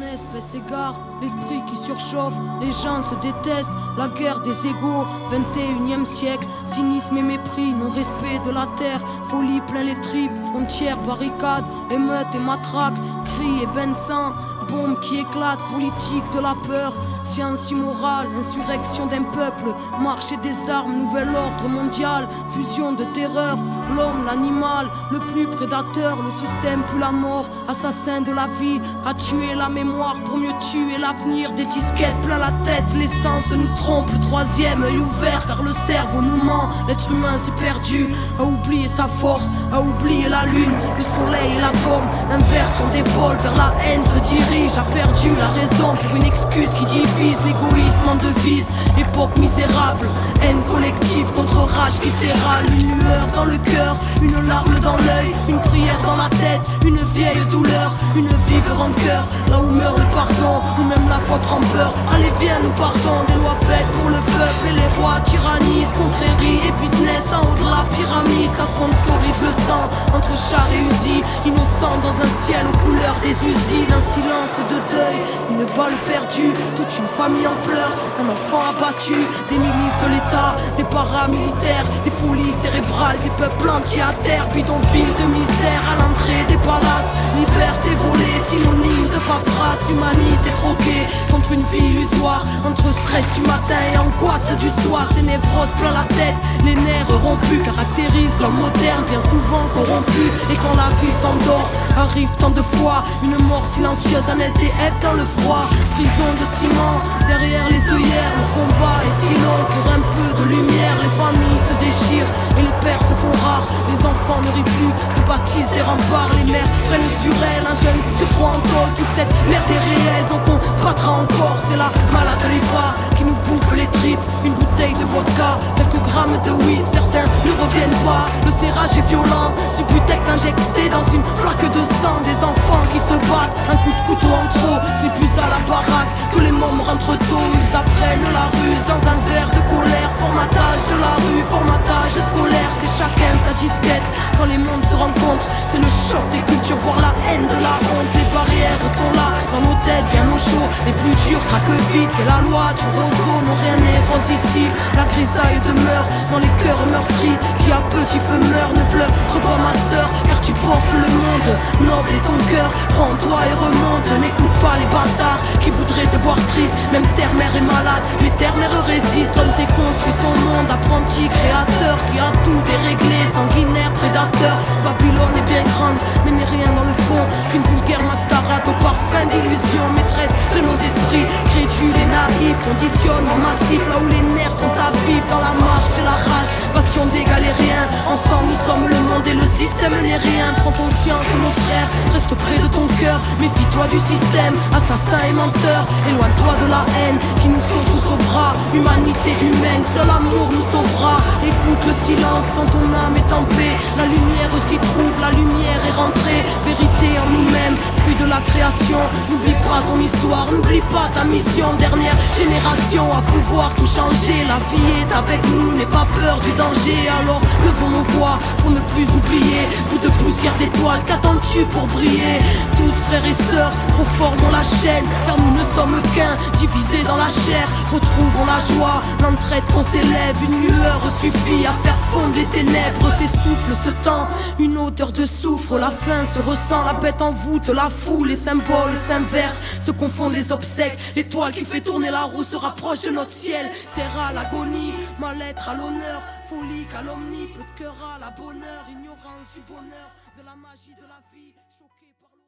espèce égare, l'esprit qui surchauffe, les gens se détestent, la guerre des égaux, 21e siècle, cynisme et mépris, non-respect de la terre, folie plein les tripes, frontières, barricades, émeutes et matraques, cris et bains de sang, bombes qui éclatent, politique de la peur, science immorale, insurrection d'un peuple, marché des armes, nouvel ordre mondial, fusion de terreur, l'homme, l'animal, le plus prédateur, le système plus la mort, assassin de la vie, a tué la mémoire pour mieux tuer l'avenir, des disquettes plein la tête, l'essence nous trompe, le troisième œil ouvert car le cerveau nous ment, l'être humain s'est perdu, a oublié sa force, a oublié la lune, le soleil et l'atome, inversion d'épaule vers la haine se dirige, a perdu la raison pour une excuse qui divise, l'égoïsme en devise, époque misérable, haine collective contre rage viscérale, une lueur dans le cœur, une larme dans l'œil, une prière dans la tête, une vieille douleur, une vive rancœur, là où meurt le pardon, où même la foi prend peur, allez viens nous partons, des lois faites pour le peuple et les rois tyrannisent, confrérie et business en haut de la pyramide, ça sponsorise le sang, entre chars et usines, innocents dans un ciel aux couleurs des usines, un silence de deuil, une balle perdue, toute une famille en pleurs, un enfant abattu, des milices de l'État, des paramilitaires, des folies cérébrales, des peuples entiers à terre, bidonville de misère à l'entrée des palaces, liberté volée, synonyme de paperasse, humanité troquée contre une vie illusoire, entre stress du matin et angoisse du soir, des névroses plein la tête, les nerfs rompus caractérisent l'homme moderne, bien souvent corrompu, et quand la vie s'endort, arrive tant de fois, une mort silencieuse, un SDF dans le froid, prison de ciment, derrière les œillères, le combat est si long, pour un peu de lumière, les familles se déchirent, et les pères se font rares, les enfants ne rient plus, se baptisent des remparts, les mères prennent sur elles, un jeune sur trois en tôle, toute cette merde est réelle, donc on se battra encore, c'est la malade ripa qui nous bouffe les tripes, une bouteille de vodka, quelques grammes de weed, certains ne reviennent pas, le serrage est violent, Subutex injecté dans une flaque de sang, des enfants qui se battent, un coup de couteau en trop, c'est plus à la baraque que les mômes rentrent tôt, ils apprennent la ruse dans un verre de colère, formatage de la rue, formatage scolaire, c'est chacun sa disquette, quand les mondes se rencontrent, c'est le choc des cultures, voir la haine de la honte, les barrières sont là, dans nos têtes, bien au chaud, les plus durs traquent vite, c'est la loi du roseau, non rien n'est rose ici, la grisaille demeure dans les cœurs meurtris, qui à petit feu meurt, ne pleure pas ma sœur, car tu portes le monde, noble est ton cœur, prends-toi et remonte, n'écoute pas les bâtards, qui voudraient te voir triste, même terre-mère est malade, mais terre-mère résiste, homme et construit son monde, apprenti, créateur, qui a tout déréglé, sanguinaire, prédateur, Babylone est bien grande, mais n'est rien dans le fond, qu'une vulgaire mascarade au parfum d'illusion, maîtresse de nos esprits, crédules et naïfs, conditionnement massif, là où les nerfs sont à vivre, dans la marche et la rage, bastion des galériens, ensemble nous sommes le monde et le système n'est rien, prends conscience mon frère, reste près de ton cœur, méfie-toi du système, assassin et menteur, éloigne-toi de la haine, qui nous saute tous au bras, humanité humaine, seul amour nous sauvera, écoute le silence quand ton âme est en paix, la lumière s'y trouve, la lumière est rentrée, vérité en nous-mêmes, fruit de la création, n'oublie pas ton histoire, n'oublie pas ta mission, dernière génération à pouvoir tout changer, la vie est avec nous, n'aie pas peur du danger, alors levons nos voix pour ne plus oublier, bout de poussière d'étoiles, qu'attends-tu pour briller, tous frères et sœurs, trop forts dans la chaîne, car nous ne sommes qu'un, divisés dans la chair, retrouvons la joie, l'entraide qu'on s'élève, une lueur suffit à faire fondre les ténèbres, s'essouffle ce temps, une odeur de soufre, la faim se ressent, la bête en voûte, la foule, les symboles s'inversent, se confondent les obsèques, l'étoile qui fait tourner la roue se rapproche de notre ciel, terre à l'agonie, mal-être à l'honneur, folie, calomnie, peu de cœur à la bonheur, ignorance du bonheur, de la magie de la vie, choqué par le